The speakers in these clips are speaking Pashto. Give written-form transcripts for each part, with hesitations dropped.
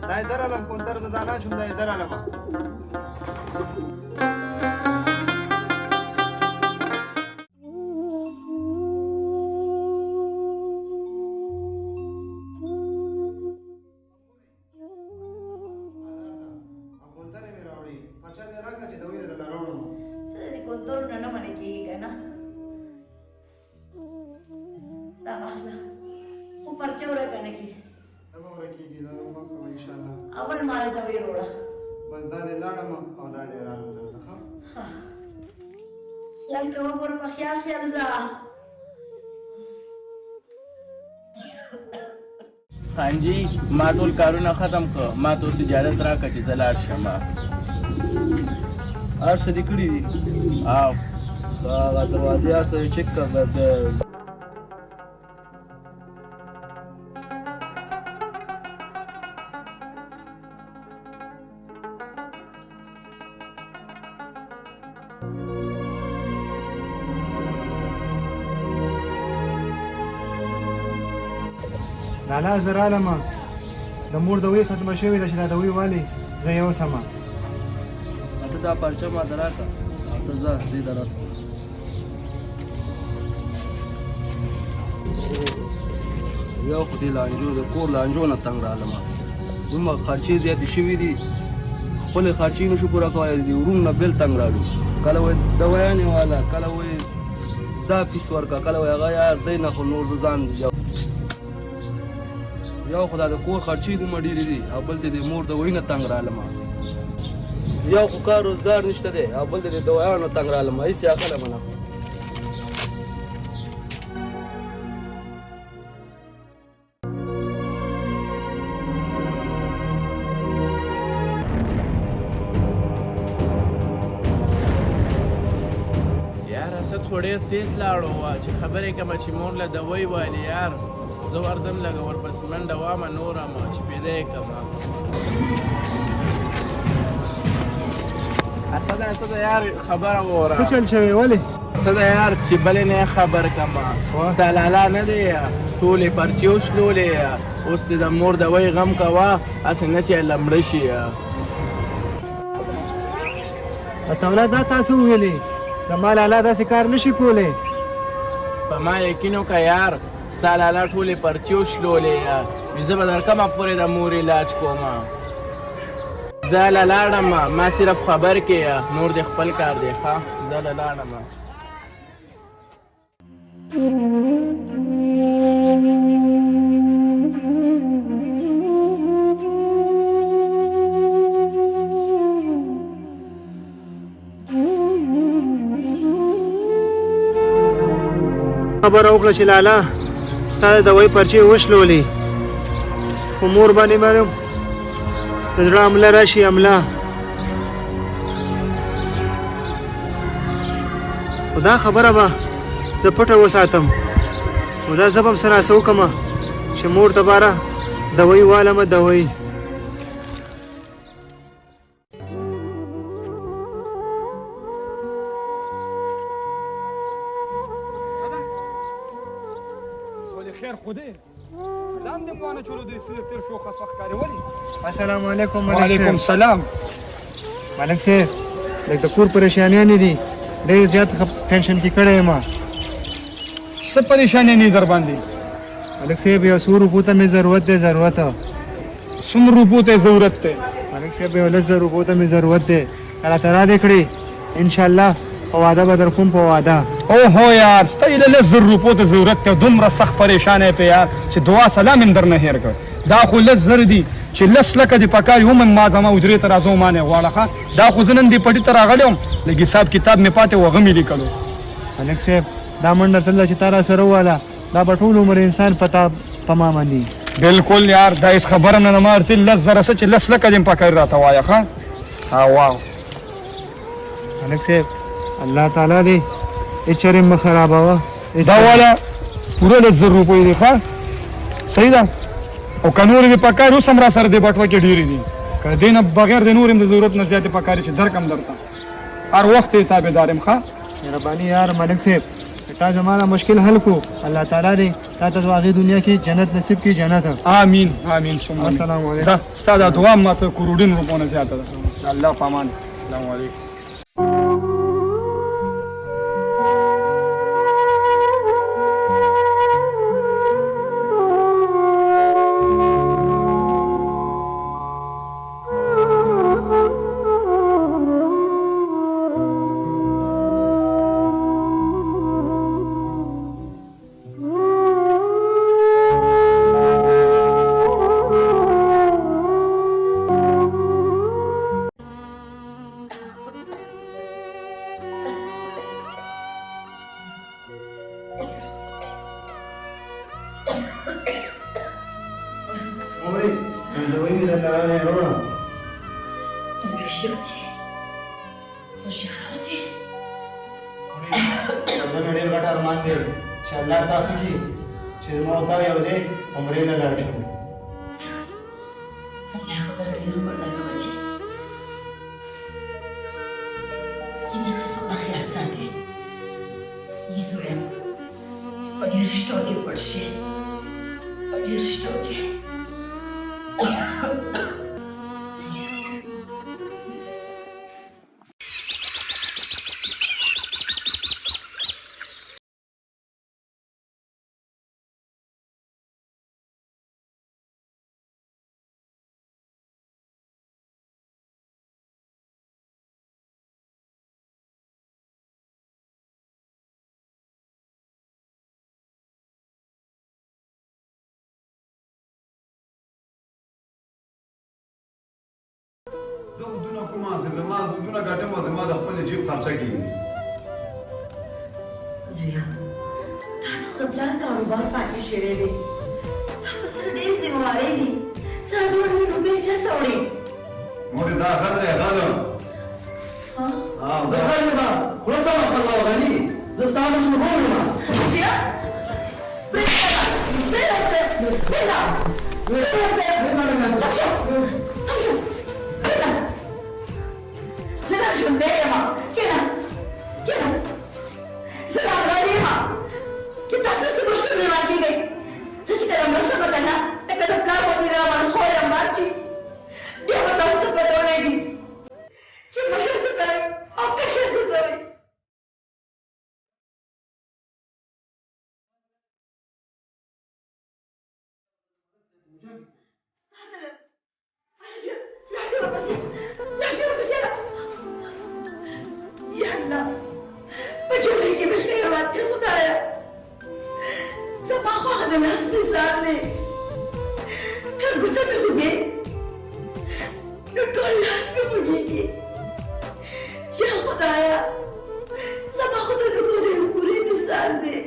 دا درالم کوندر د دانا شوم دا درالم اول مال ته ویروړه بس دا دې لاړم او دا دې رالم درته ښه خیال کوه ګوره په خیال ځه خان جي ما ټول کارونه ختم کړه ما ته اوس اجازت راکړه چې زه لاړ شم هر څه دې کړي دي او هغه دروازې هر څه چک کړه لالا زه رالم د مور دوی ختمه شوې ده چې دا دوی والي زه یې اوسم ته دا پرچه ماته راکړه او ته ځه زه یې درسته یو خو دې لانجو د کور لانجو نه تنګ رالم دومره خرچې زیاتې شوي دي خپلې خرچې نشو پوره کولی د ورونو نه بېل تنګ رالو کله وایي دویانې والا کله وایي دا پیس ورکړه کله وایي هغه یار دی نه خو نور زه ځان یو خو دا د کور خرچې دومره ډېرې دي او بل دې د مور دویي نه تنګ رالم یو خو کار روزګار نشته دی او بل دې د دویانو نه تنګ رالم هېڅ یې اخلم نه خو اسد خو ډېر تېز لاړو چې خبرې کومه چې مور له دوی والي یار زه ورځم لږه ورپسې منډه وامه نوره مه چې پیدا یې کړمه اسده یار خبره ووره څه چل شوی ولې اسده یار چې بلې نه خبر کړمه ستا لالا نه دی ټولې پرچې وشلولې اوس دې د مور دوی غم کوه هسې نه چې لمړه شي عطاالله دا تاسو وویلې زما لالا داسې کار نشي کولی په ما یقین وکړه یار ستا لالا ټولې پرچې وشلولې زه به در کومه پورې د مور علاج کومه زه له لاړم ما صرف خبر کې نور دې خپل کار دی ښه زه له لاړم خبره وکړه چې لالا ستا د دوی پرچې وشلولې خو مور باندې معلوم د زړه حمله راشي حمله خو دا خبره به زه پټه وساتم خو دا زه به هم څه ناڅه وکړمه چې مور ته باره دوی والمه دوی السلام علیکم وعلیکم السلام ملک صاحب لږ د کور پریشانیانې دي ډېر زیات ټینشن کې کړی یم څه پریشاني نه در باندې ملک صاحب یو څو روپو ته مې ضرورت دی څومره روپو ته ضرورت دی ملک صاحب یو 10,000 روپو ته مې ضرورت دی کله ته را دې کړې انشاءالله په واده به در کوم په واده اوهو یار ستا یې 10,000 روپو ته ضرورت دی دومره سخت پریشان یې په یار چې دعا سلام هم در نه هېر کړ دا خو 10,000 دي چې 10 لکه دې په کار هم ما زما اجرې ته راځو ما نه غواړه دا خو زه نن دې پټي ته راغلی وم لږ حساب کتاب مې پاتې و هغه مې لیکلو ملک صاحب دا منډه تله چې تا را سره وواله دا به ټول عمر انسان په ما باندې بالکل یار دا هېڅ خبره هم نه مارتې 10,000 څه چې 10 لکه دې په کار راته وایه ښه واو ملک صاحب الله تعالی دې هېڅ چرې مه خرابوه دا والا پوره 10,000 روپۍ دي ښه صحیح ده او که نورې دې په کار اوس هم را سره دې بټوه کې ډېرې دي که دې نه بغیر د نور هم د ضرورت نه زیاتې په کار چې درکم درته هر وخت یې تابعدار یم ښه مهرباني یار ملک صاحب تا زما دا مشکل حل کو الله تعالی دې تا ته د هغې دنیا کې جنت نصیب کړي جنت آمین آمین ثم آمین. السلام علیکم. ستا دا دعا ماته کروڑین روپونه زیاته ده. د الله په امان. السلام علیکم. عمرې دوايي مې درته راغلی وروړه انګلیسي بچې خوشحاله اوسې زما ډېر غټ ارمان دی چې الله تاسو کې چې زما او تا یو ځای عمرې له لاړ شو الله خو در ډېر عمر درکړه بچې څنګه ته څومره خیال ساتې زه ویم چې په ډېر رشتو کې پټ شې په ډېر رشتو کې زه ودونه کومه چې زما ودونه ګټم او زما د خپل جیب خرچه کېږي زویا تا ته خو د پلار کاروبار پاتې شوی دی ستا په سر ډېر ذمهوارۍ دي تا دوه ډېر روپۍ چېرته وړې مورې دا غل دی غل ها زه غل یم خو سمه ښځه وه غني زه ستا مشهور یم زویا پرېږده سم شو سم شو پرېږده زه لا ژوندی یم کښېنه کښېنه زه لا غلی یم چې تاسو څه مشکل روان کېږئ زه چې کله مړه شم که نه لکه د پلار غوندې د راباندې خور یم مات شي بیا به تاسو ته پته ولګي چې مشر څه کوي او کشر څه کوي یا الله په جوړې کې مې خیر واچې خدایه زما خواږه د لاس مثال دی که ګوته مې خوږې نو ټول لاس مې خوږېږي یا خدایه زما خو د لوګو د یو پورې مثال دی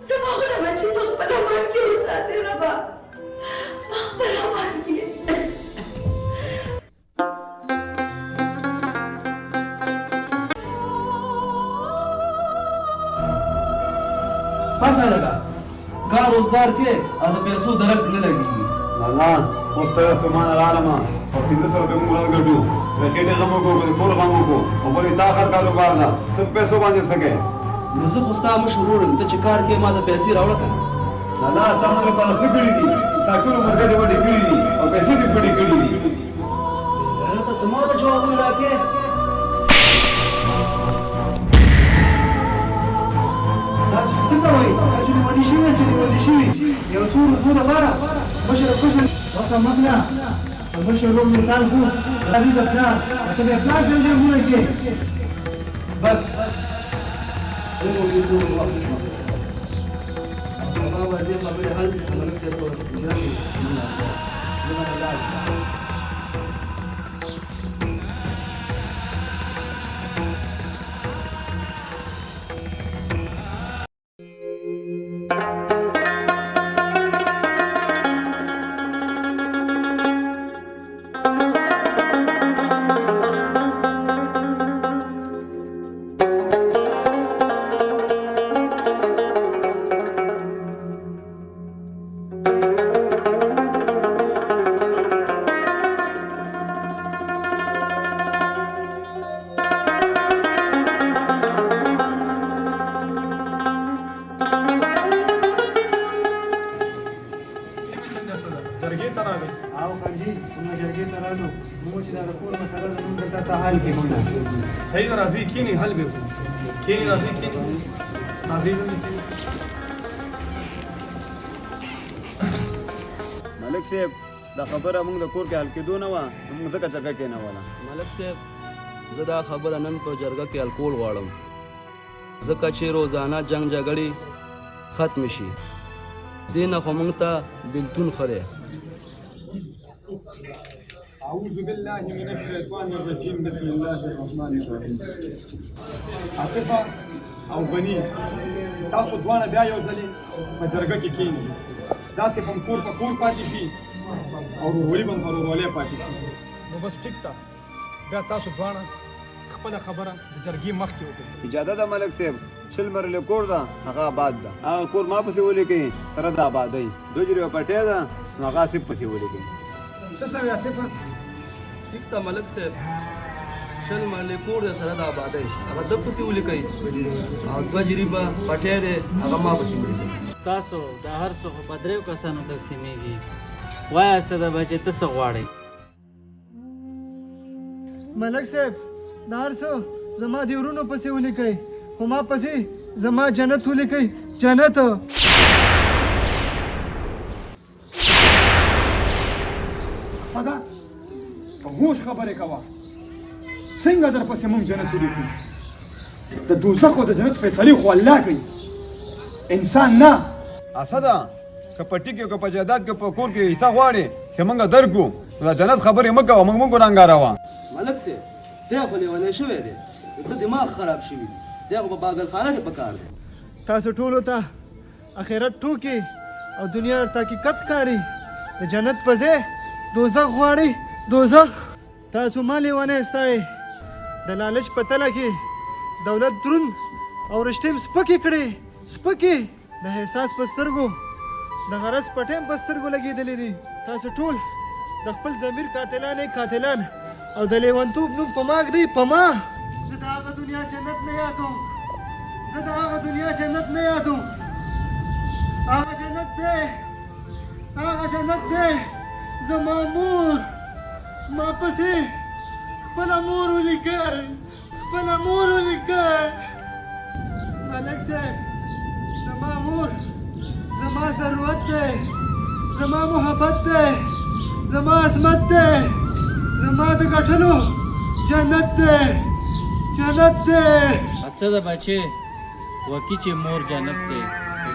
زما خو د بچې په خپل امان کې وساتې ربه په خپل امان کې پاسه لګا کار روزګار کې او د پیسو درک نه لګېږي لالا اوس ته ستومانه راغلم او 500 روپۍ موږ راګټو د خېټې غم وکړو د کور غم وکړو او بلې تا خر کاروبار ده څه پیسو باندې څه کوې نو زه خو ستا مشهور یم ته چې کار کې ما د پیسې راوړه که نه لالا تا موږ لپاره څه کړي دي تا ټول عمر ګټې وټې کړي دي او پیسې دې پټې کړي دي ته ما ته جوابونه راکې تاسو څه کوئ تاسو نیولي شوي یاست نیولي شوي یو څو روپو دپاره مشر کشر وخته مکړه د مشر ورور مثال خو راوي د پلار ته د پلار سره جنګونه کې بس زموږ د کور وخت شو سبا به دې خبرې حل ملک صاحب په اجرا کې حاجي زما جرګې ته رالو موږ چې دا د کور مسله زموږ دلته ته حل کړو نه صحیح راځي کینی حل به کینی راځي کینی راځي ملک صاحب دا خبره موږ د کور کې حل کېدو نه وه موږ ځکه جګه کېنوله ملک صاحب زه دا خبره نن په جرګه کې الکول غواړم ځکه چې روزانه جنگ جګړې ختم شي دې نه خو موږ ته بېلتون ښه دی أعوذ بالله من الشيطان الرجيم بسم الله الرحمن الرحيم آصفه او بني تاسو دواړه بیا یو ځلې په جرګه کې کښېنئ داسې به کور په کور پاتې شي او ورورولي به په ورورولۍ پاتې شي نو بس ټیک ده بیا تاسو دواړه خپله خبره د جرګې مخکې وکړئ اجازه ده ملک صاحب شل مرلې کور ده هغه آباد ده هغه کور ما پسې ولیکئ سره د آبادۍ 2 جریبه پټۍ ده نو هغه آصف پسې ولیکئ څه سوې آصفه ټیک ته ملک صاحب شل مرلې کور دی سره د آبادۍ هغه ده پسې ولیکئ او 2 جریبه پټۍ دی هغه ما پسې ولیکئ تاسو د هر څه خو په دریو کسانو تقسیمېږي وایه څه ده بچې ته څه غواړئ ملک صاحب دا هر څه زما د ورونو پسې ولیکئ خو ما پسې زما جنت ولیکئ جنت صدا په هوش خبرې کوه څنګه درپسې موږ جنت ولیکو د دوزخ او د جنت فیصلې خو الله کوي انسان نه اسده که په ټیکې که په جایداد که په کور کې حصه غواړې چې موږ درکړو نو د جنت خبرې مه کوه موږ ګناهګاروه ملک صاحب دی خو لیونی شوی دی د دماغ خراب شوي دی خو په باګلخانه کې پکار دی تاسو ټولو ته اخرت ټوکې او دنیا ورته حقیقت ښکاري د جنت په ځای دوزخ غواړئ دوزخ تاسو ما لیونی ستایئ د لالچ په تله کې دولت دروند او رشتې سپکې کړې سپکې د احساس په سترګو د غرض په ټیم په سترګو لګېدلې دي تاسو ټول د خپل ضمیر قاتلان او د لیونتوب نوم په ما ږدئ په ما زه د هغه دنیا جنت نه یادوم هغه جنت دی زما مور ما پسې خپله مور ولیکئ ملک صاحب زما مور زما ضرورت دی زما محبت دی زما عظمت دی زما د ګټلو جنت دی څه ده بچې وکي چې مور جنت دی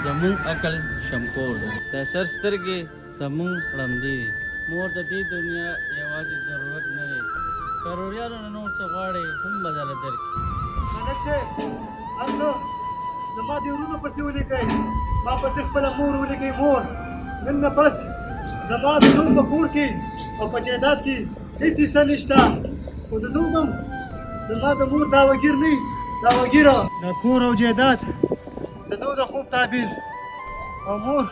زمونږ عقل شمکور دی د سر سترګې زمونږ ړندې دي مور د دې دنیا یوازې ضرورت نه دی کروریانو نه نور څه غواړې هم به درله درکړي ملک صاحب هر څه زما د ورونو پسې ولیکئ ما پسې خپله مور ولیکئ مور نن نه پس زما د نوم په کور کې او په جایداد کې هېڅ حصه نشته خو د دوی هم زما د مور دعوګیر نه دعوګیره د کور او جایداد د دوی د خوب تعبیر او مور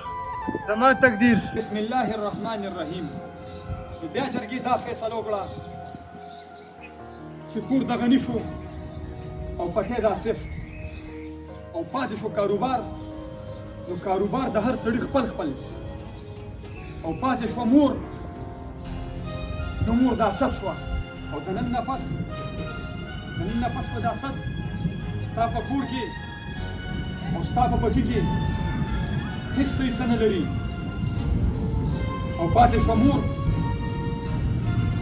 زما تقدیر بسم الله الرحمن الرحیم بیا جرګې دا فیصله وکړه چې کور دغه شو او پټې د آصف او پاتې شو کاروبار نو کاروبار د هر سړي خپل او پاتې شوه مور نو مور د اسد شوه او د نن نه پس به د اسد ستا په کور کې او ستا په پټي کې هېڅ حصه نه لري او پاتې شوه مور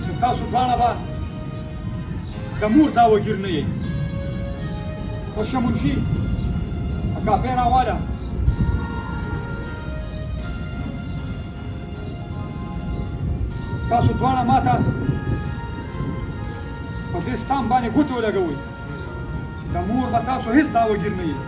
چې تاسو دواړه به د مور دعوګیر نه یئ خوشه منشي کافی راواله تاسو دواړه ماته په دې سټام باندې ګوتې ولګوئ چې د مور به تاسو هېڅ دعوګیر نه یئ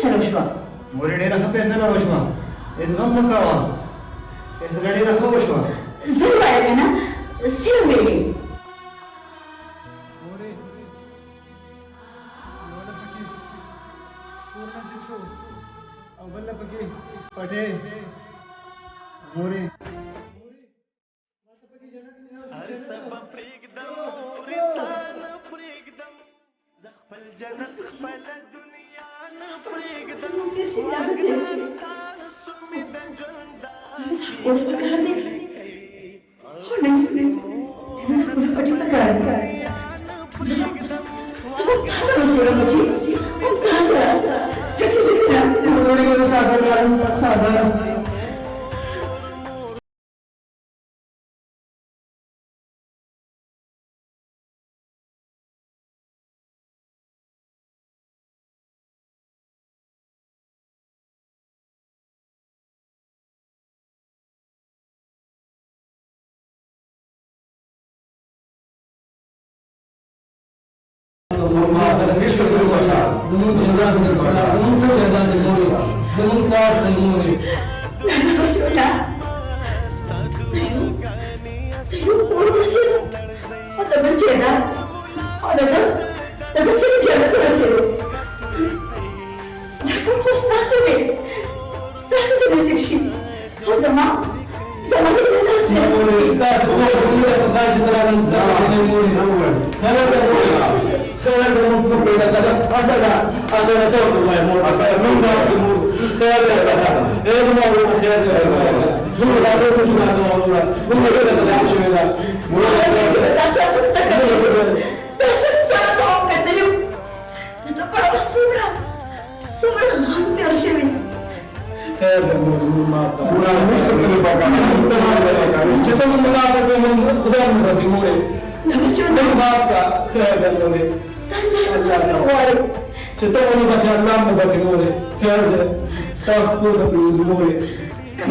سره وشوه مورې ډېره ښه فیصله وشوه هېڅ غم مه کوه فیصله ډېره ښه وشوه زه ووایه که نه څه وویلې مورې یوله پکې کور نصیب شو او بله پکې پټې مورې زمون جهاد زمون جهاد موري زمون کار موري بچونا یو کور رسیدو او د بل جهاد او د سیم جهاد رسیدو دا خو ستاسو دی نصیب شي او زما د موري تاسو موري په کار چې درانه موري خير زمون کو پیدا کړه اصله ته وای مور اصله نن دا خير ده اے زمو ورو خير ده زمو دا ټول څه نه دا ورو زمو دا ته شوی دا مور تاسو څه کوي تاسو سره ته کتلو ته په وسوره غم تیر شوی خير ده مور ما تا ورا مې څه نه پکا چې ته مونږ لا په مونږ خدای مونږ په مور نه بچو نه باپ کا خير ده مور غواړي چې ته ونه بچې الله مو بچې مورې خیر دی ستاسو کور د پلوز مورې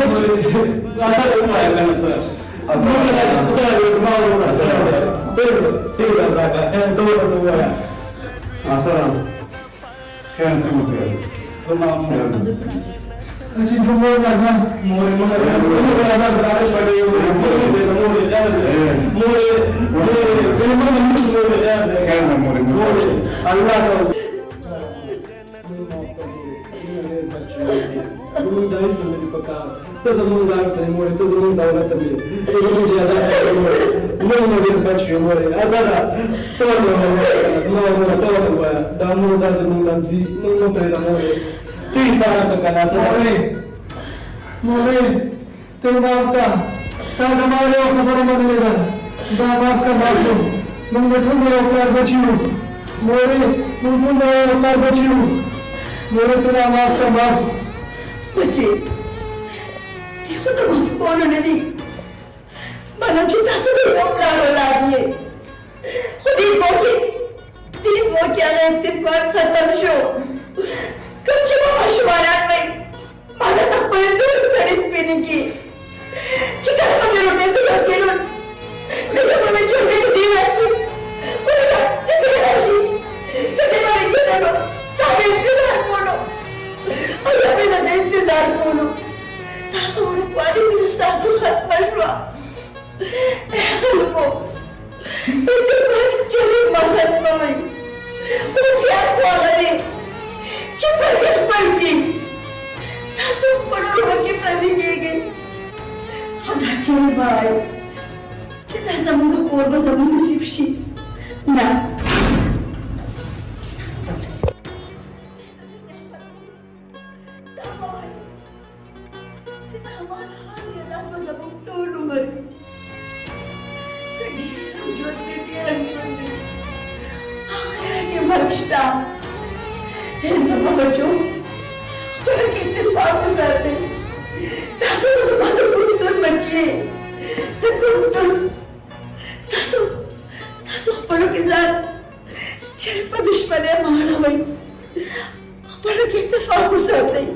اصل ووایه که نه څه زموږ نه خیر دی زما ورونه تېر ازاکه ته ورته څه ووایه اصلا خیر ته وکړه زما خیر چې زموږ نه مورې مونږ راځه زاره شوړې مورې خیر نه مورې الله ته زمون دا هیڅ نه دي پکار ته زمون لار سره مورې ته زمون دولت مې ته زمون جهاد سره مورې مونږ نو ډېر بچي مورې آزاده ته زما مورې ته وایه دا مور داسې مونږ لمسي مونږ نو پرېږده مورې ته یې ساره که که نه مورې ته معاف کا تا زما یو خبره منلې ده دا معاف کا معصوم موږ به ټول یو پلار بچي یو مورې موږ ټول یو پلار بچي یو مورې ته معاف کا معاف بچې دی خو د معاف کولو نه دي معلوم چې تاسو د یو پلار اولاد یې خو دې دوه کې هغه اتفاق ختم شو کوم چې ما ماشومانان وایي ما درته خپلې تورې سړې سپینې کړي چې کله به مې روټۍ ته یو کېنول نو بیا به مې جوړګۍ چې دی راشي ورته چې دی راشي نو دی به مې کېنولو ستا به انتظار کولو او یا به د ده انتظار کولو دا خبرو کوالي مینه ستاسو ختمه شوه ای خلکو اتفاق چرې مه ختموئ هوښیار خو هغه دی چې پردي خپل دي تاسو خپلو روحو کې پردي کېږئ او دا چرې مه وایئ چې دا زموږ کور به زموږ نصیب شي نه دا مه وایئ چې دا مالحال جایداد به زموږ ټول عمر وي که ډېر هم ژوند وي ډېر هم ژوند وي آخره کې مرګ شته ای زما بچو خپله کې اتفاق وساتئ تاسو خو زما د کلتور بچې د کلتور تاسو خپلو کې ځان چېرې په دشمنۍ مه اړوئ خپلو کې اتفاق وساتئ